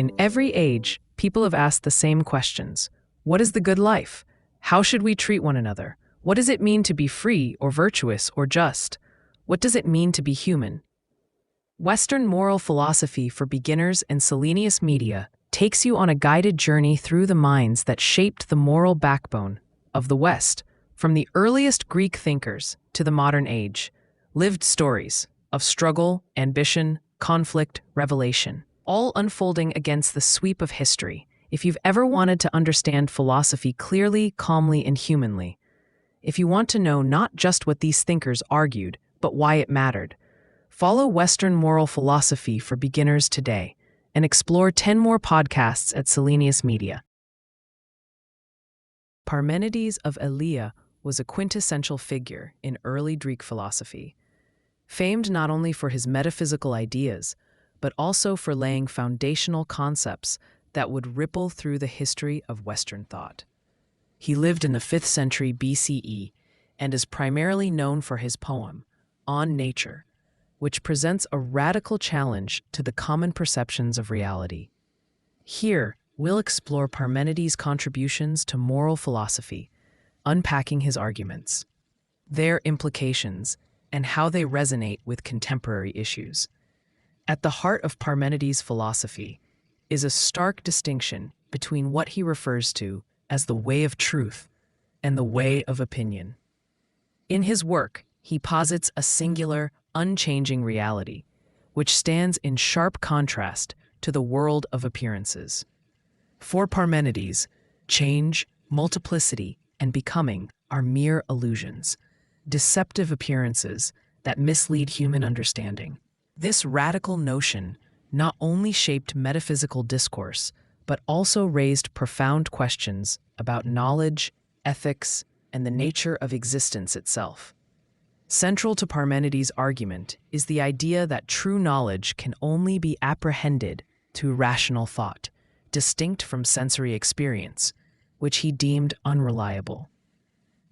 In every age, people have asked the same questions. What is the good life? How should we treat one another? What does it mean to be free or virtuous or just? What does it mean to be human? Western Moral Philosophy for Beginners and Selenius Media takes you on a guided journey through the minds that shaped the moral backbone of the West, from the earliest Greek thinkers to the modern age. Lived stories of struggle, ambition, conflict, revelation, all unfolding against the sweep of history. If you've ever wanted to understand philosophy clearly, calmly, and humanly, if you want to know not just what these thinkers argued, but why it mattered, follow Western Moral Philosophy for Beginners today and explore 10 more podcasts at Selenius Media. Parmenides of Elea was a quintessential figure in early Greek philosophy, famed not only for his metaphysical ideas, but also for laying foundational concepts that would ripple through the history of Western thought. He lived in the 5th century BCE and is primarily known for his poem, On Nature, which presents a radical challenge to the common perceptions of reality. Here, we'll explore Parmenides' contributions to moral philosophy, unpacking his arguments, their implications, and how they resonate with contemporary issues. At the heart of Parmenides' philosophy is a stark distinction between what he refers to as the way of truth and the way of opinion. In his work, he posits a singular, unchanging reality, which stands in sharp contrast to the world of appearances. For Parmenides, change, multiplicity, and becoming are mere illusions, deceptive appearances that mislead human understanding. This radical notion not only shaped metaphysical discourse, but also raised profound questions about knowledge, ethics, and the nature of existence itself. Central to Parmenides' argument is the idea that true knowledge can only be apprehended through rational thought, distinct from sensory experience, which he deemed unreliable.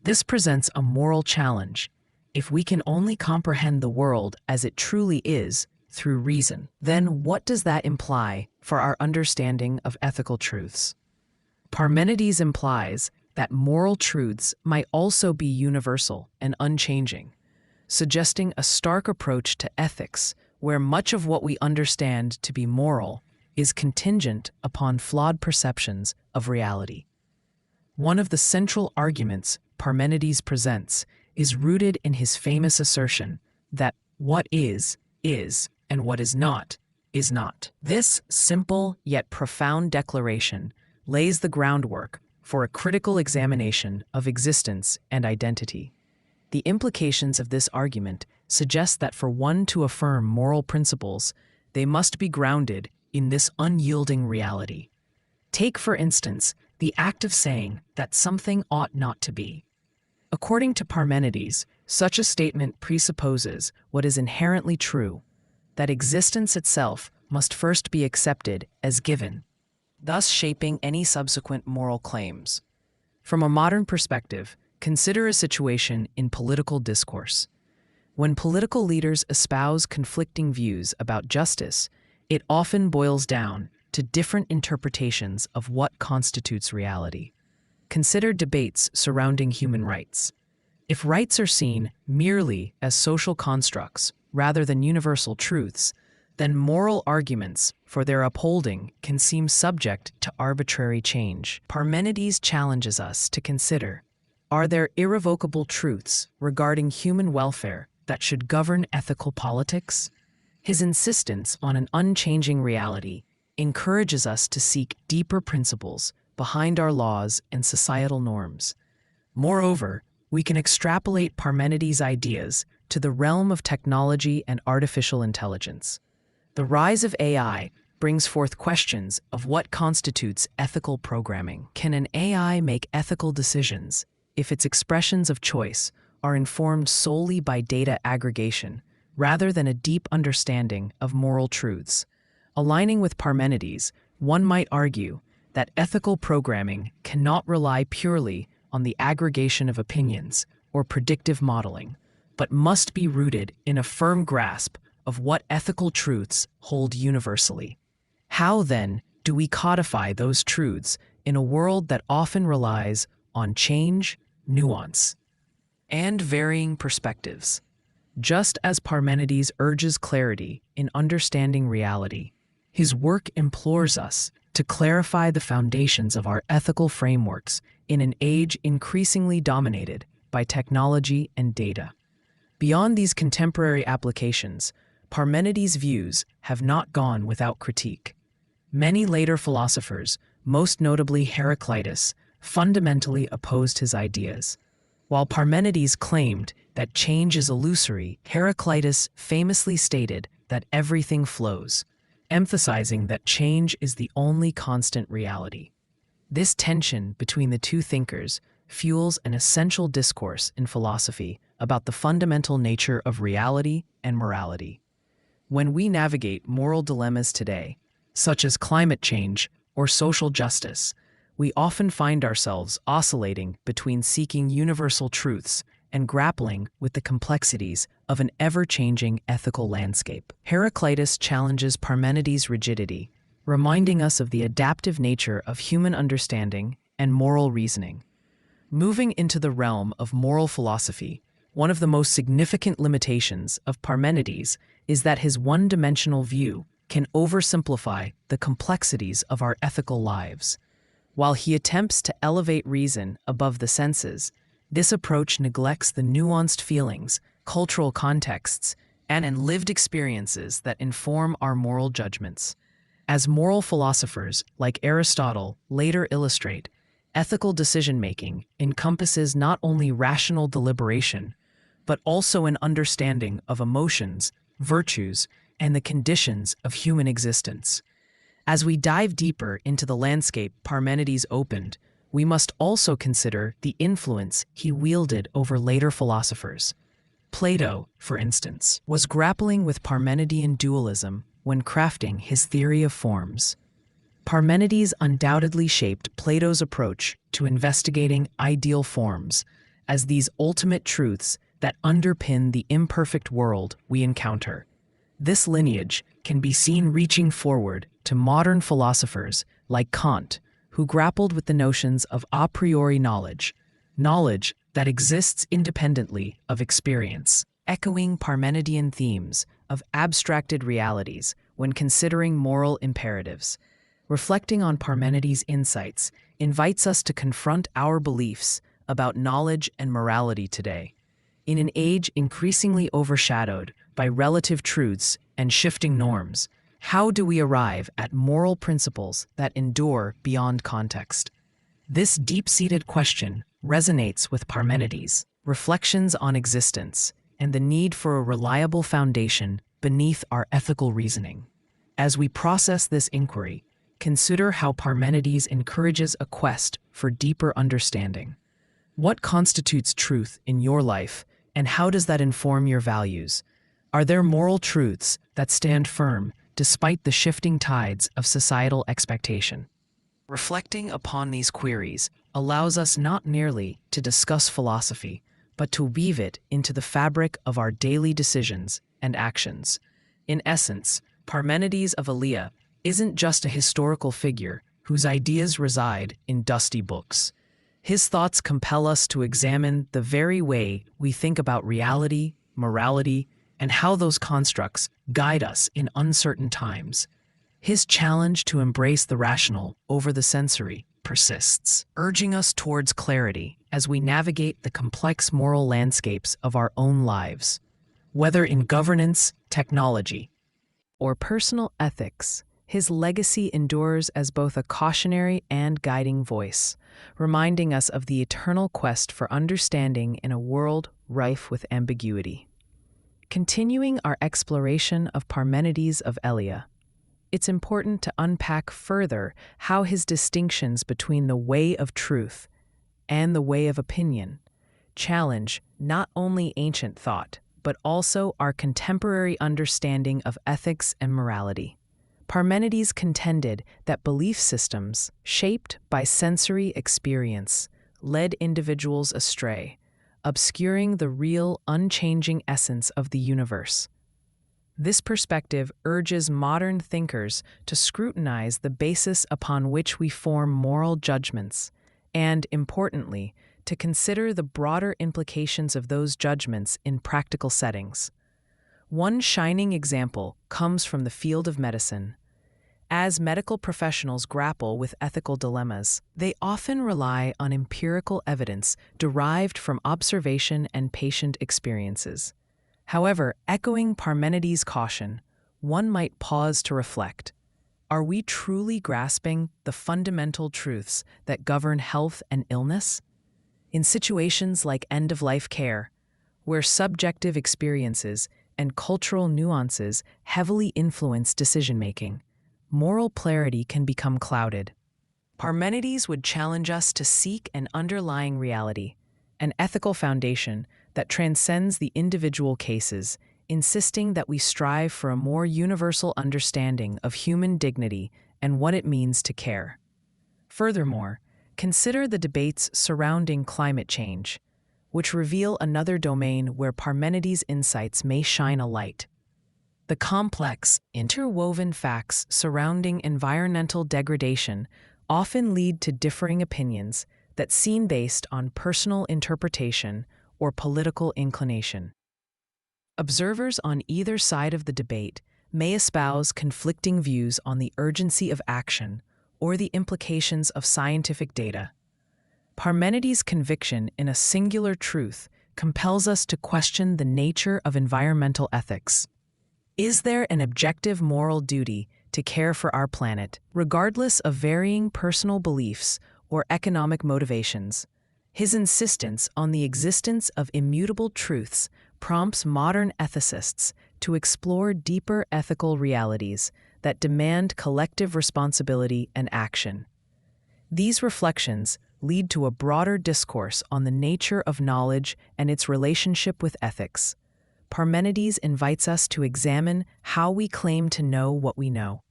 This presents a moral challenge. If we can only comprehend the world as it truly is through reason, then what does that imply for our understanding of ethical truths? Parmenides implies that moral truths might also be universal and unchanging, suggesting a stark approach to ethics where much of what we understand to be moral is contingent upon flawed perceptions of reality. One of the central arguments Parmenides presents is rooted in his famous assertion that what is, and what is not. This simple yet profound declaration lays the groundwork for a critical examination of existence and identity. The implications of this argument suggest that for one to affirm moral principles, they must be grounded in this unyielding reality. Take, for instance, the act of saying that something ought not to be. According to Parmenides, such a statement presupposes what is inherently true, that existence itself must first be accepted as given, thus shaping any subsequent moral claims. From a modern perspective, consider a situation in political discourse. When political leaders espouse conflicting views about justice, it often boils down to different interpretations of what constitutes reality. Consider debates surrounding human rights. If rights are seen merely as social constructs rather than universal truths, then moral arguments for their upholding can seem subject to arbitrary change. Parmenides challenges us to consider, are there irrevocable truths regarding human welfare that should govern ethical politics? His insistence on an unchanging reality encourages us to seek deeper principles behind our laws and societal norms. Moreover, we can extrapolate Parmenides' ideas to the realm of technology and artificial intelligence. The rise of AI brings forth questions of what constitutes ethical programming. Can an AI make ethical decisions if its expressions of choice are informed solely by data aggregation rather than a deep understanding of moral truths? Aligning with Parmenides, one might argue that ethical programming cannot rely purely on the aggregation of opinions or predictive modeling, but must be rooted in a firm grasp of what ethical truths hold universally. How, then, do we codify those truths in a world that often relies on change, nuance, and varying perspectives? Just as Parmenides urges clarity in understanding reality, his work implores us to clarify the foundations of our ethical frameworks in an age increasingly dominated by technology and data. Beyond these contemporary applications, Parmenides' views have not gone without critique. Many later philosophers, most notably Heraclitus, fundamentally opposed his ideas. While Parmenides claimed that change is illusory, Heraclitus famously stated that everything flows, emphasizing that change is the only constant reality. This tension between the two thinkers fuels an essential discourse in philosophy about the fundamental nature of reality and morality. When we navigate moral dilemmas today, such as climate change or social justice, we often find ourselves oscillating between seeking universal truths and grappling with the complexities of an ever-changing ethical landscape. Heraclitus challenges Parmenides' rigidity, reminding us of the adaptive nature of human understanding and moral reasoning. Moving into the realm of moral philosophy, one of the most significant limitations of Parmenides is that his one-dimensional view can oversimplify the complexities of our ethical lives. While he attempts to elevate reason above the senses, this approach neglects the nuanced feelings, cultural contexts, and lived experiences that inform our moral judgments. As moral philosophers like Aristotle later illustrate, ethical decision-making encompasses not only rational deliberation, but also an understanding of emotions, virtues, and the conditions of human existence. As we dive deeper into the landscape Parmenides opened, we must also consider the influence he wielded over later philosophers. Plato, for instance, was grappling with Parmenidean dualism when crafting his theory of forms. Parmenides undoubtedly shaped Plato's approach to investigating ideal forms as these ultimate truths that underpin the imperfect world we encounter. This lineage can be seen reaching forward to modern philosophers like Kant, who grappled with the notions of a priori knowledge, knowledge that exists independently of experience, echoing Parmenidean themes of abstracted realities when considering moral imperatives. Reflecting on Parmenides' insights invites us to confront our beliefs about knowledge and morality today. In an age increasingly overshadowed by relative truths and shifting norms, how do we arrive at moral principles that endure beyond context? This deep-seated question resonates with Parmenides' reflections on existence and the need for a reliable foundation beneath our ethical reasoning. As we process this inquiry, consider how Parmenides encourages a quest for deeper understanding. What constitutes truth in your life, and how does that inform your values? Are there moral truths that stand firm despite the shifting tides of societal expectation? Reflecting upon these queries allows us not merely to discuss philosophy, but to weave it into the fabric of our daily decisions and actions. In essence, Parmenides of Elea isn't just a historical figure whose ideas reside in dusty books. His thoughts compel us to examine the very way we think about reality, morality, and how those constructs guide us in uncertain times. His challenge to embrace the rational over the sensory persists, urging us towards clarity as we navigate the complex moral landscapes of our own lives. Whether in governance, technology, or personal ethics, his legacy endures as both a cautionary and guiding voice, reminding us of the eternal quest for understanding in a world rife with ambiguity. Continuing our exploration of Parmenides of Elea, it's important to unpack further how his distinctions between the way of truth and the way of opinion challenge not only ancient thought, but also our contemporary understanding of ethics and morality. Parmenides contended that belief systems, shaped by sensory experience, led individuals astray, obscuring the real, unchanging essence of the universe. This perspective urges modern thinkers to scrutinize the basis upon which we form moral judgments, and, importantly, to consider the broader implications of those judgments in practical settings. One shining example comes from the field of medicine. As medical professionals grapple with ethical dilemmas, they often rely on empirical evidence derived from observation and patient experiences. However, echoing Parmenides' caution, one might pause to reflect. Are we truly grasping the fundamental truths that govern health and illness? In situations like end-of-life care, where subjective experiences and cultural nuances heavily influence decision-making, moral clarity can become clouded. Parmenides would challenge us to seek an underlying reality, an ethical foundation that transcends the individual cases, insisting that we strive for a more universal understanding of human dignity and what it means to care. Furthermore, consider the debates surrounding climate change, which reveal another domain where Parmenides' insights may shine a light. The complex, interwoven facts surrounding environmental degradation often lead to differing opinions that seem based on personal interpretation or political inclination. Observers on either side of the debate may espouse conflicting views on the urgency of action or the implications of scientific data. Parmenides' conviction in a singular truth compels us to question the nature of environmental ethics. Is there an objective moral duty to care for our planet, regardless of varying personal beliefs or economic motivations? His insistence on the existence of immutable truths prompts modern ethicists to explore deeper ethical realities that demand collective responsibility and action. These reflections lead to a broader discourse on the nature of knowledge and its relationship with ethics. Parmenides invites us to examine how we claim to know what we know.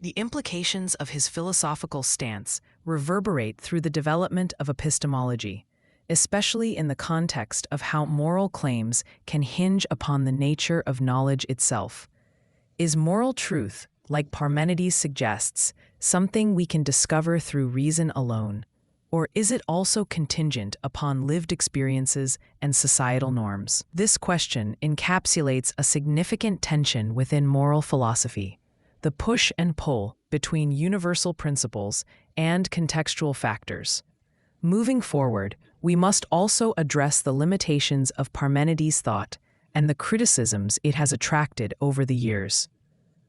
The implications of his philosophical stance reverberate through the development of epistemology, especially in the context of how moral claims can hinge upon the nature of knowledge itself. Is moral truth, like Parmenides suggests, something we can discover through reason alone, or is it also contingent upon lived experiences and societal norms? This question encapsulates a significant tension within moral philosophy: the push and pull between universal principles and contextual factors. Moving forward, we must also address the limitations of Parmenides' thought and the criticisms it has attracted over the years.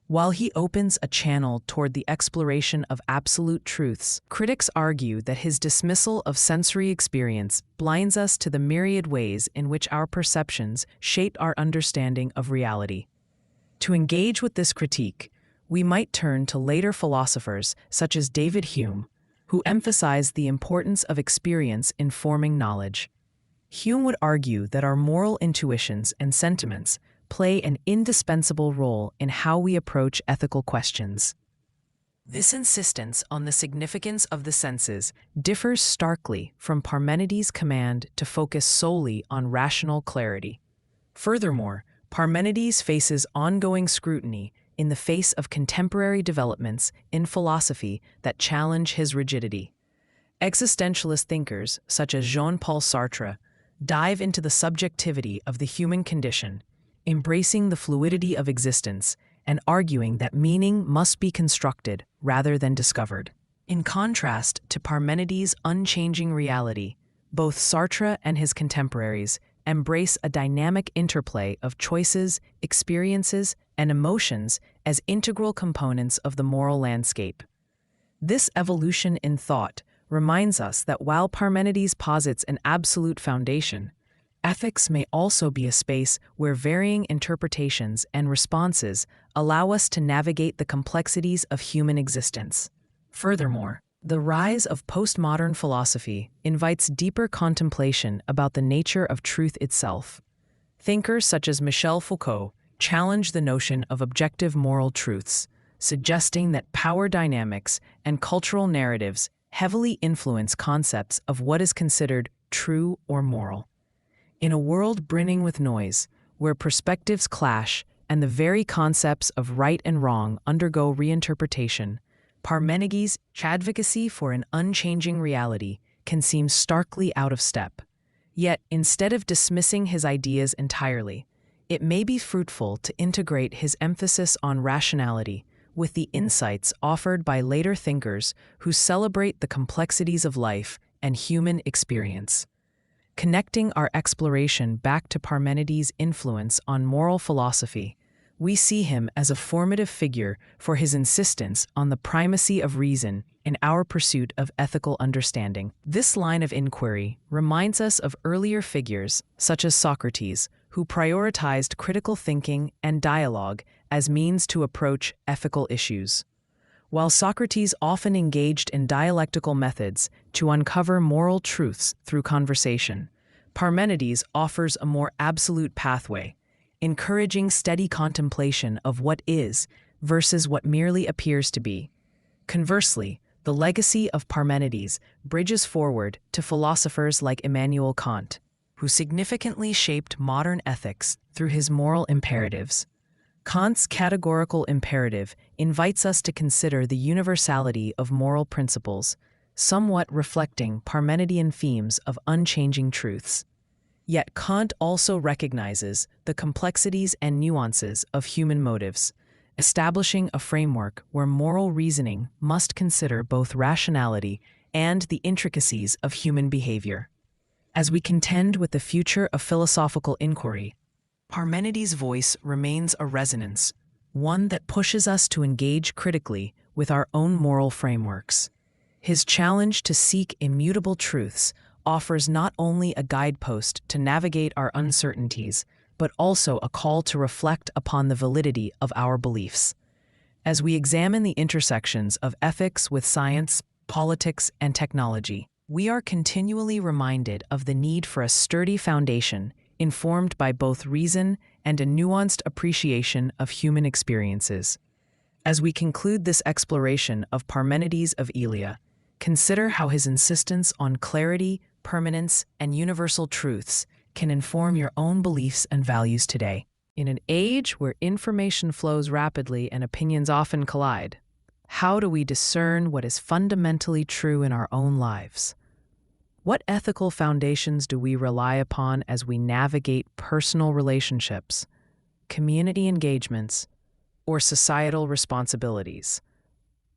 While he opens a channel toward the exploration of absolute truths, critics argue that his dismissal of sensory experience blinds us to the myriad ways in which our perceptions shape our understanding of reality. To engage with this critique, we might turn to later philosophers such as David Hume, who emphasized the importance of experience in forming knowledge. Hume would argue that our moral intuitions and sentiments play an indispensable role in how we approach ethical questions. This insistence on the significance of the senses differs starkly from Parmenides' command to focus solely on rational clarity. Furthermore, Parmenides faces ongoing scrutiny in the face of contemporary developments in philosophy that challenge his rigidity. Existentialist thinkers such as Jean-Paul Sartre dive into the subjectivity of the human condition, embracing the fluidity of existence and arguing that meaning must be constructed rather than discovered. In contrast to Parmenides' unchanging reality, both Sartre and his contemporaries embrace a dynamic interplay of choices, experiences, and emotions as integral components of the moral landscape. This evolution in thought reminds us that while Parmenides posits an absolute foundation, ethics may also be a space where varying interpretations and responses allow us to navigate the complexities of human existence. Furthermore, the rise of postmodern philosophy invites deeper contemplation about the nature of truth itself. Thinkers such as Michel Foucault challenge the notion of objective moral truths, suggesting that power dynamics and cultural narratives heavily influence concepts of what is considered true or moral. In a world brimming with noise, where perspectives clash and the very concepts of right and wrong undergo reinterpretation, Parmenides' advocacy for an unchanging reality can seem starkly out of step. Yet, instead of dismissing his ideas entirely, it may be fruitful to integrate his emphasis on rationality with the insights offered by later thinkers who celebrate the complexities of life and human experience. Connecting our exploration back to Parmenides' influence on moral philosophy, we see him as a formative figure for his insistence on the primacy of reason in our pursuit of ethical understanding. This line of inquiry reminds us of earlier figures, such as Socrates, who prioritized critical thinking and dialogue as means to approach ethical issues. While Socrates often engaged in dialectical methods to uncover moral truths through conversation, Parmenides offers a more absolute pathway, encouraging steady contemplation of what is versus what merely appears to be. Conversely, the legacy of Parmenides bridges forward to philosophers like Immanuel Kant, who significantly shaped modern ethics through his moral imperatives. Kant's categorical imperative invites us to consider the universality of moral principles, somewhat reflecting Parmenidean themes of unchanging truths. Yet Kant also recognizes the complexities and nuances of human motives, establishing a framework where moral reasoning must consider both rationality and the intricacies of human behavior. As we contend with the future of philosophical inquiry, Parmenides' voice remains a resonance, one that pushes us to engage critically with our own moral frameworks. His challenge to seek immutable truths offers not only a guidepost to navigate our uncertainties, but also a call to reflect upon the validity of our beliefs. As we examine the intersections of ethics with science, politics, and technology, we are continually reminded of the need for a sturdy foundation informed by both reason and a nuanced appreciation of human experiences. As we conclude this exploration of Parmenides of Elea, consider how his insistence on clarity, permanence, and universal truths can inform your own beliefs and values today. In an age where information flows rapidly and opinions often collide, how do we discern what is fundamentally true in our own lives? What ethical foundations do we rely upon as we navigate personal relationships, community engagements, or societal responsibilities?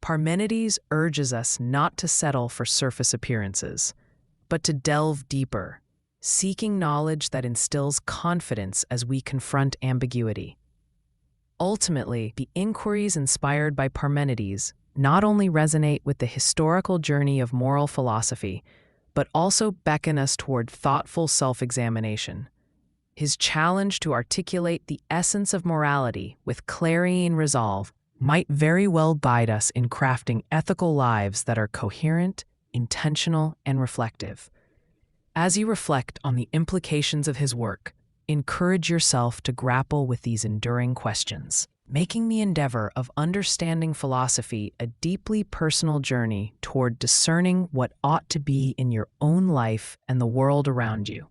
Parmenides urges us not to settle for surface appearances, but to delve deeper, seeking knowledge that instills confidence as we confront ambiguity. Ultimately, the inquiries inspired by Parmenides not only resonate with the historical journey of moral philosophy, but also beckon us toward thoughtful self-examination. His challenge to articulate the essence of morality with clarity and resolve might very well guide us in crafting ethical lives that are coherent, intentional, and reflective. As you reflect on the implications of his work, encourage yourself to grapple with these enduring questions, making the endeavor of understanding philosophy a deeply personal journey toward discerning what ought to be in your own life and the world around you.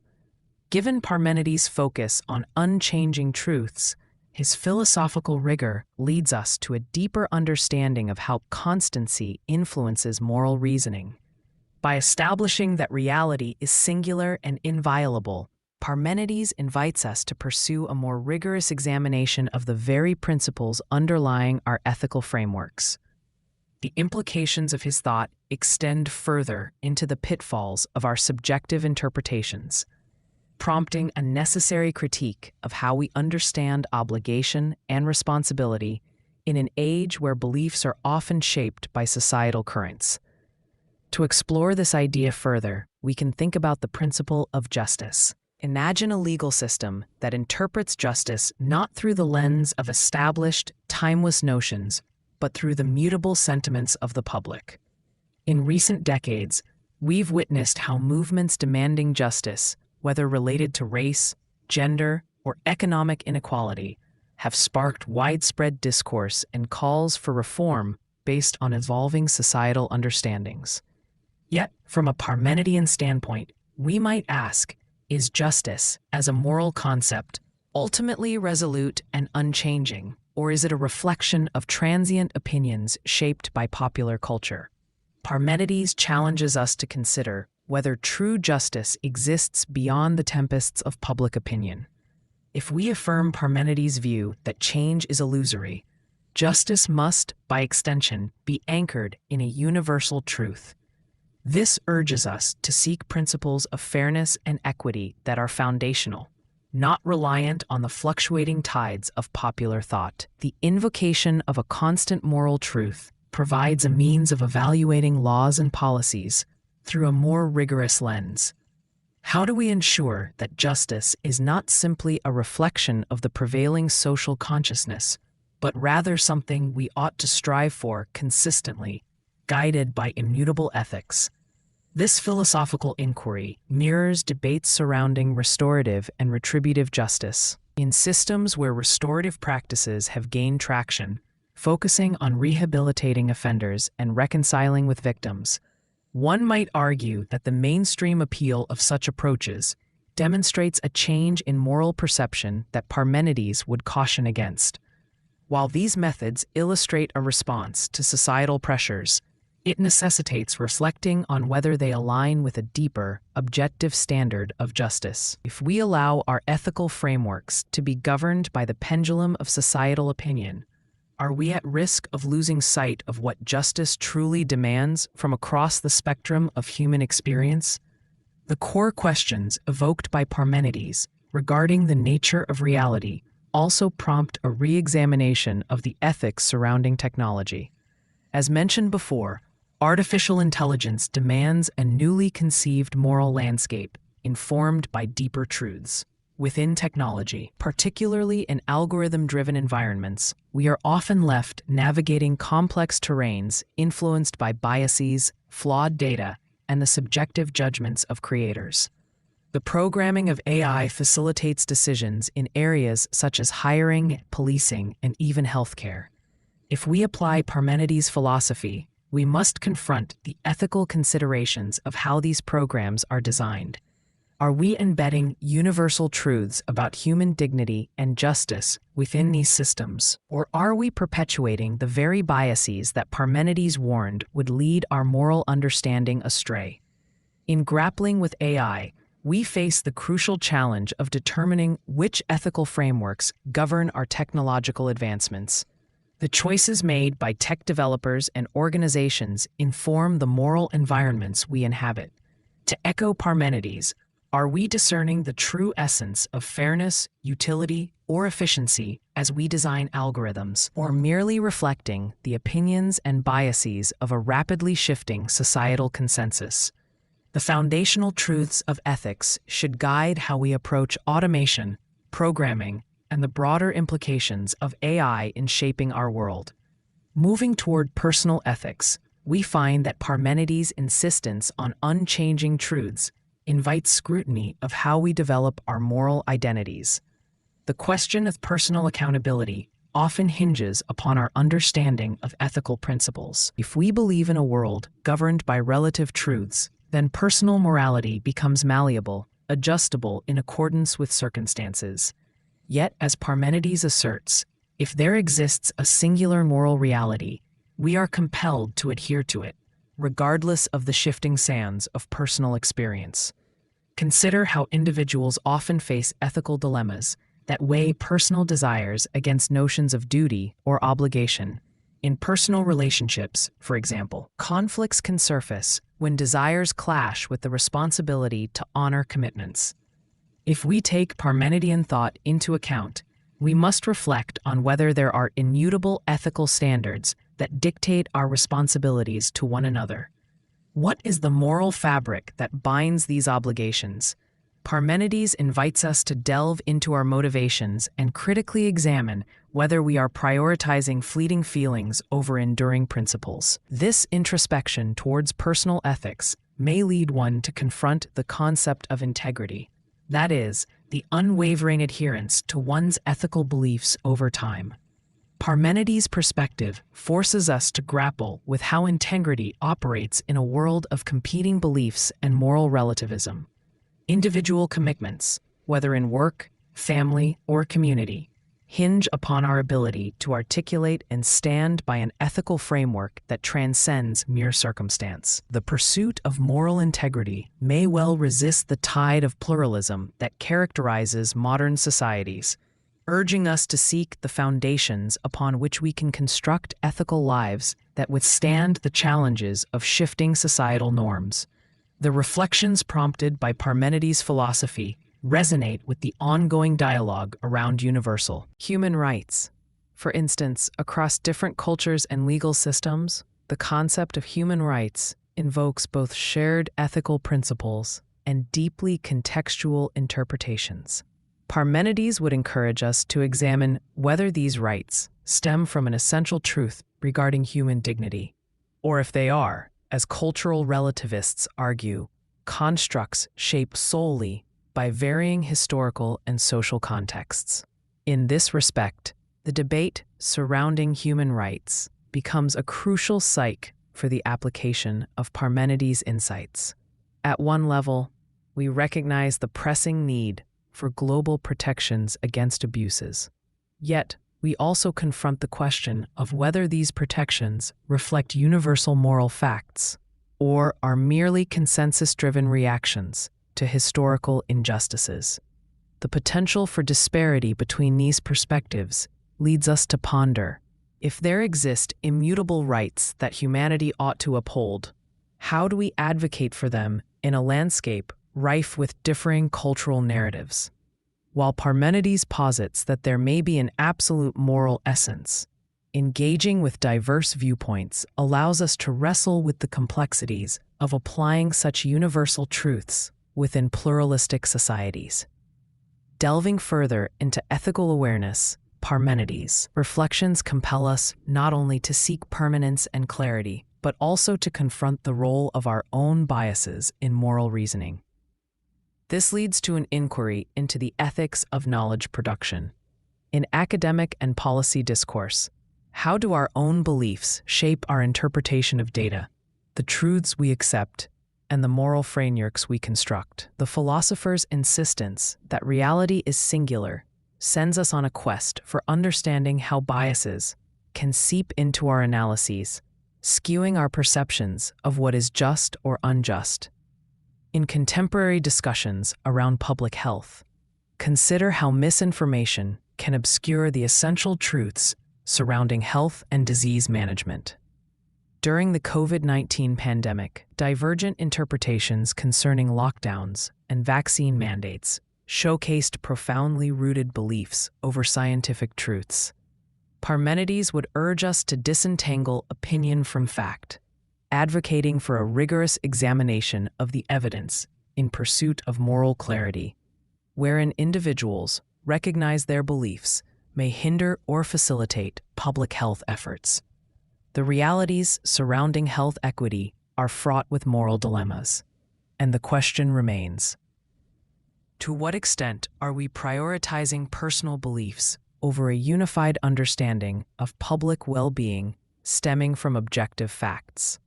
Given Parmenides' focus on unchanging truths, his philosophical rigor leads us to a deeper understanding of how constancy influences moral reasoning. By establishing that reality is singular and inviolable, Parmenides invites us to pursue a more rigorous examination of the very principles underlying our ethical frameworks. The implications of his thought extend further into the pitfalls of our subjective interpretations, prompting a necessary critique of how we understand obligation and responsibility in an age where beliefs are often shaped by societal currents. To explore this idea further, we can think about the principle of justice. Imagine a legal system that interprets justice not through the lens of established, timeless notions, but through the mutable sentiments of the public. In recent decades, we've witnessed how movements demanding justice, whether related to race, gender, or economic inequality, have sparked widespread discourse and calls for reform based on evolving societal understandings. Yet, from a Parmenidean standpoint, we might ask, is justice, as a moral concept, ultimately resolute and unchanging, or is it a reflection of transient opinions shaped by popular culture? Parmenides challenges us to consider whether true justice exists beyond the tempests of public opinion. If we affirm Parmenides' view that change is illusory, justice must, by extension, be anchored in a universal truth. This urges us to seek principles of fairness and equity that are foundational, not reliant on the fluctuating tides of popular thought. The invocation of a constant moral truth provides a means of evaluating laws and policies through a more rigorous lens. How do we ensure that justice is not simply a reflection of the prevailing social consciousness, but rather something we ought to strive for consistently, guided by immutable ethics? This philosophical inquiry mirrors debates surrounding restorative and retributive justice. In systems where restorative practices have gained traction, focusing on rehabilitating offenders and reconciling with victims, one might argue that the mainstream appeal of such approaches demonstrates a change in moral perception that Parmenides would caution against. While these methods illustrate a response to societal pressures, it necessitates reflecting on whether they align with a deeper, objective standard of justice. If we allow our ethical frameworks to be governed by the pendulum of societal opinion, are we at risk of losing sight of what justice truly demands from across the spectrum of human experience? The core questions evoked by Parmenides regarding the nature of reality also prompt a re-examination of the ethics surrounding technology. As mentioned before, artificial intelligence demands a newly conceived moral landscape informed by deeper truths. Within technology, particularly in algorithm-driven environments, we are often left navigating complex terrains influenced by biases, flawed data, and the subjective judgments of creators. The programming of AI facilitates decisions in areas such as hiring, policing, and even healthcare. If we apply Parmenides' philosophy, we must confront the ethical considerations of how these programs are designed. Are we embedding universal truths about human dignity and justice within these systems, or are we perpetuating the very biases that Parmenides warned would lead our moral understanding astray? In grappling with AI, we face the crucial challenge of determining which ethical frameworks govern our technological advancements. The choices made by tech developers and organizations inform the moral environments we inhabit. To echo Parmenides, are we discerning the true essence of fairness, utility, or efficiency as we design algorithms, or merely reflecting the opinions and biases of a rapidly shifting societal consensus? The foundational truths of ethics should guide how we approach automation, programming, and the broader implications of AI in shaping our world. Moving toward personal ethics, we find that Parmenides' insistence on unchanging truths invites scrutiny of how we develop our moral identities. The question of personal accountability often hinges upon our understanding of ethical principles. If we believe in a world governed by relative truths, then personal morality becomes malleable, adjustable in accordance with circumstances. Yet, as Parmenides asserts, if there exists a singular moral reality, we are compelled to adhere to it, regardless of the shifting sands of personal experience. Consider how individuals often face ethical dilemmas that weigh personal desires against notions of duty or obligation. In personal relationships, for example, conflicts can surface when desires clash with the responsibility to honor commitments. If we take Parmenidean thought into account, we must reflect on whether there are immutable ethical standards that dictate our responsibilities to one another. What is the moral fabric that binds these obligations? Parmenides invites us to delve into our motivations and critically examine whether we are prioritizing fleeting feelings over enduring principles. This introspection towards personal ethics may lead one to confront the concept of integrity, that is, the unwavering adherence to one's ethical beliefs over time. Parmenides' perspective forces us to grapple with how integrity operates in a world of competing beliefs and moral relativism. Individual commitments, whether in work, family, or community, hinge upon our ability to articulate and stand by an ethical framework that transcends mere circumstance. The pursuit of moral integrity may well resist the tide of pluralism that characterizes modern societies, urging us to seek the foundations upon which we can construct ethical lives that withstand the challenges of shifting societal norms. The reflections prompted by Parmenides' philosophy resonate with the ongoing dialogue around universal human rights. For instance, across different cultures and legal systems, the concept of human rights invokes both shared ethical principles and deeply contextual interpretations. Parmenides would encourage us to examine whether these rights stem from an essential truth regarding human dignity, or if they are, as cultural relativists argue, constructs shaped solely by varying historical and social contexts. In this respect, the debate surrounding human rights becomes a crucial site for the application of Parmenides' insights. At one level, we recognize the pressing need for global protections against abuses. Yet, we also confront the question of whether these protections reflect universal moral facts or are merely consensus-driven reactions to historical injustices. The potential for disparity between these perspectives leads us to ponder, if there exist immutable rights that humanity ought to uphold, how do we advocate for them in a landscape rife with differing cultural narratives? While Parmenides posits that there may be an absolute moral essence, engaging with diverse viewpoints allows us to wrestle with the complexities of applying such universal truths within pluralistic societies. Delving further into ethical awareness, Parmenides' reflections compel us not only to seek permanence and clarity, but also to confront the role of our own biases in moral reasoning. This leads to an inquiry into the ethics of knowledge production. In academic and policy discourse, how do our own beliefs shape our interpretation of data, the truths we accept, and the moral frameworks we construct? The philosopher's insistence that reality is singular sends us on a quest for understanding how biases can seep into our analyses, skewing our perceptions of what is just or unjust. In contemporary discussions around public health, consider how misinformation can obscure the essential truths surrounding health and disease management. During the COVID-19 pandemic, divergent interpretations concerning lockdowns and vaccine mandates showcased profoundly rooted beliefs over scientific truths. Parmenides would urge us to disentangle opinion from fact, advocating for a rigorous examination of the evidence in pursuit of moral clarity, wherein individuals recognize their beliefs may hinder or facilitate public health efforts. The realities surrounding health equity are fraught with moral dilemmas, and the question remains: to what extent are we prioritizing personal beliefs over a unified understanding of public well-being stemming from objective facts?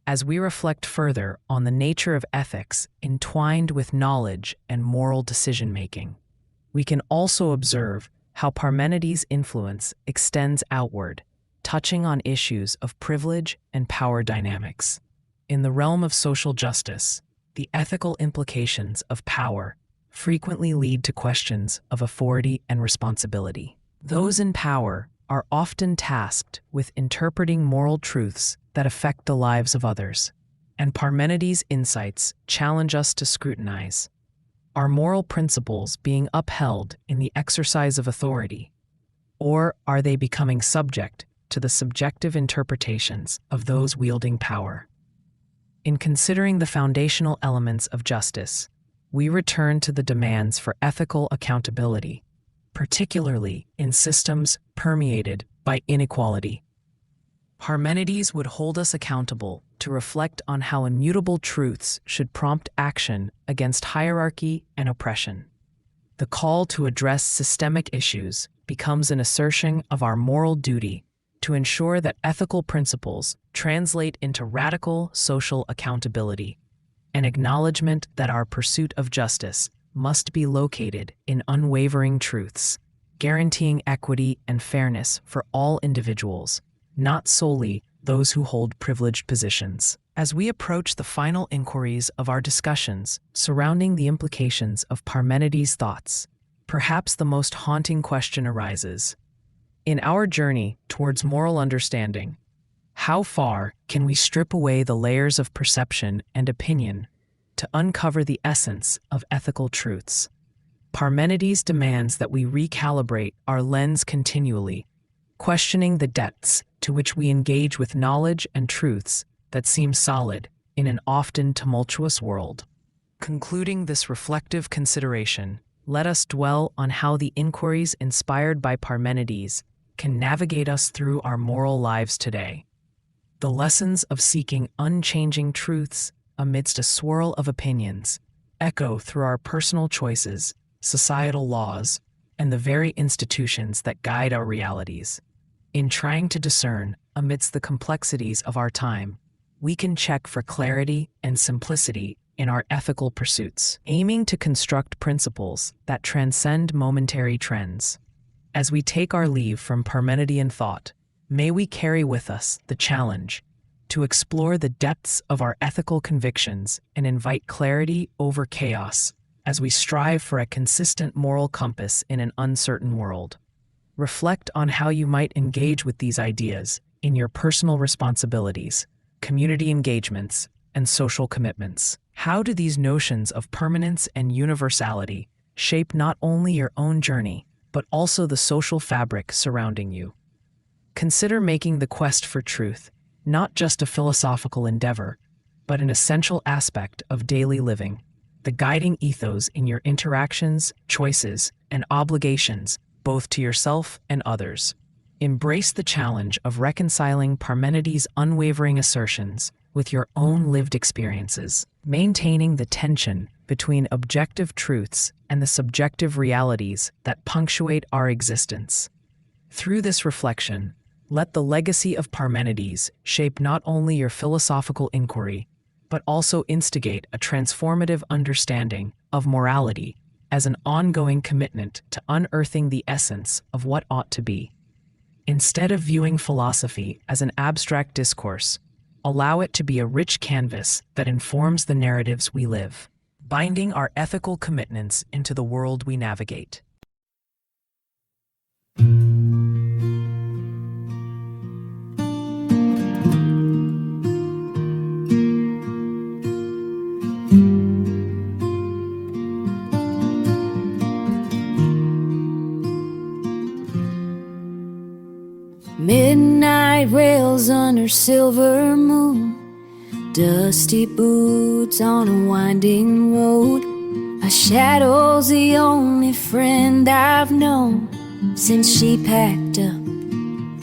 As we reflect further on the nature of ethics entwined with knowledge and moral decision-making, we can also observe how Parmenides' influence extends outward, touching on issues of privilege and power dynamics. In the realm of social justice, The ethical implications of power frequently lead to questions of authority and responsibility. Those in power are often tasked with interpreting moral truths that affect the lives of others, and Parmenides' insights challenge us to scrutinize: are moral principles being upheld in the exercise of authority, or are they becoming subject to the subjective interpretations of those wielding power? In considering the foundational elements of justice, we return to the demands for ethical accountability, particularly in systems permeated by inequality. Parmenides would hold us accountable to reflect on how immutable truths should prompt action against hierarchy and oppression. The call to address systemic issues becomes an assertion of our moral duty to ensure that ethical principles translate into radical social accountability, an acknowledgement that our pursuit of justice must be located in unwavering truths, guaranteeing equity and fairness for all individuals, not solely those who hold privileged positions. As we approach the final inquiries of our discussions surrounding the implications of Parmenides' thoughts, perhaps the most haunting question arises. In our journey towards moral understanding, how far can we strip away the layers of perception and opinion to uncover the essence of ethical truths? Parmenides demands that we recalibrate our lens continually, questioning the depths to which we engage with knowledge and truths that seem solid in an often tumultuous world. Concluding this reflective consideration, let us dwell on how the inquiries inspired by Parmenides can navigate us through our moral lives today. The lessons of seeking unchanging truths amidst a swirl of opinions echo through our personal choices, societal laws, and the very institutions that guide our realities. In trying to discern amidst the complexities of our time, we can check for clarity and simplicity in our ethical pursuits, aiming to construct principles that transcend momentary trends. As we take our leave from Parmenidean thought, may we carry with us the challenge to explore the depths of our ethical convictions and invite clarity over chaos as we strive for a consistent moral compass in an uncertain world. Reflect on how you might engage with these ideas in your personal responsibilities, community engagements, and social commitments. How do these notions of permanence and universality shape not only your own journey, but also the social fabric surrounding you? Consider making the quest for truth not just a philosophical endeavor, but an essential aspect of daily living, the guiding ethos in your interactions, choices, and obligations, both to yourself and others. Embrace the challenge of reconciling Parmenides' unwavering assertions with your own lived experiences, maintaining the tension between objective truths and the subjective realities that punctuate our existence. Through this reflection, let the legacy of Parmenides shape not only your philosophical inquiry, but also instigate a transformative understanding of morality as an ongoing commitment to unearthing the essence of what ought to be. Instead of viewing philosophy as an abstract discourse, allow it to be a rich canvas that informs the narratives we live, binding our ethical commitments into the world we navigate. Midnight rails under silver moon, dusty boots on a winding road. A shadow's the only friend I've known since she packed up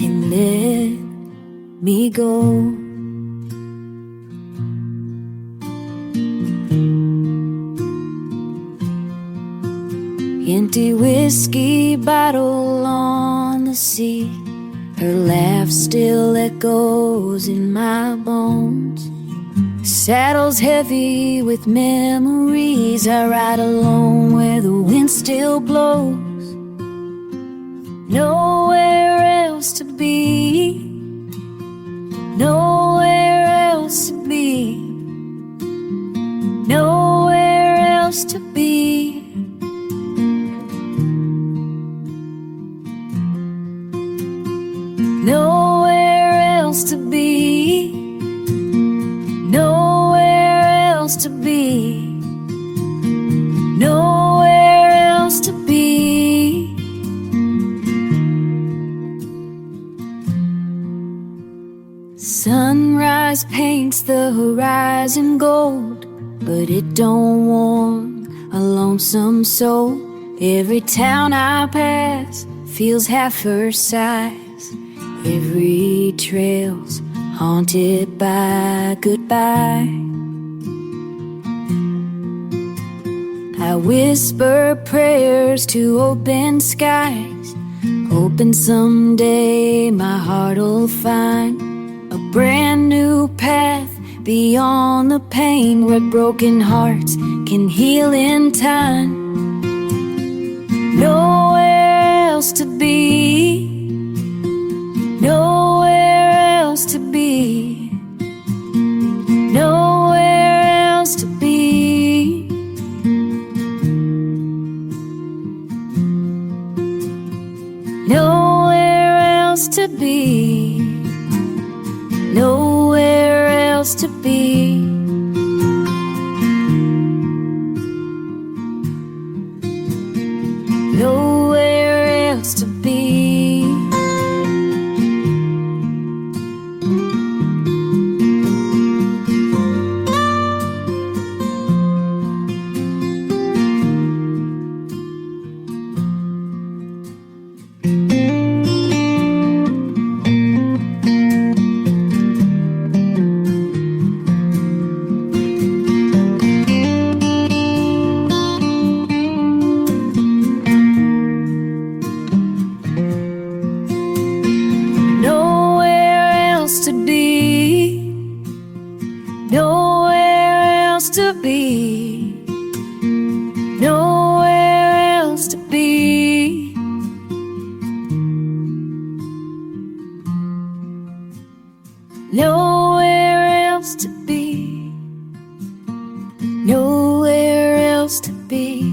and let me go. Empty whiskey bottle on the seat, her laugh still echoes in my bones. Saddle's heavy with memories. I ride alone where the wind still blows. Nowhere else to be, nowhere else to be, nowhere sunrise paints the horizon gold, but it don't warm a lonesome soul. Every town I pass feels half her size. Every trail's haunted by goodbye. I whisper prayers to open skies, hoping someday my heart'll find a brand new path beyond the pain, where broken hearts can heal in time. Nowhere else to be, nowhere else to be, nowhere else to be. Nowhere else to be, nowhere else to be. Nowhere else to be. To be, nowhere else to be, nowhere else to be. Nowhere else to be, nowhere else to be.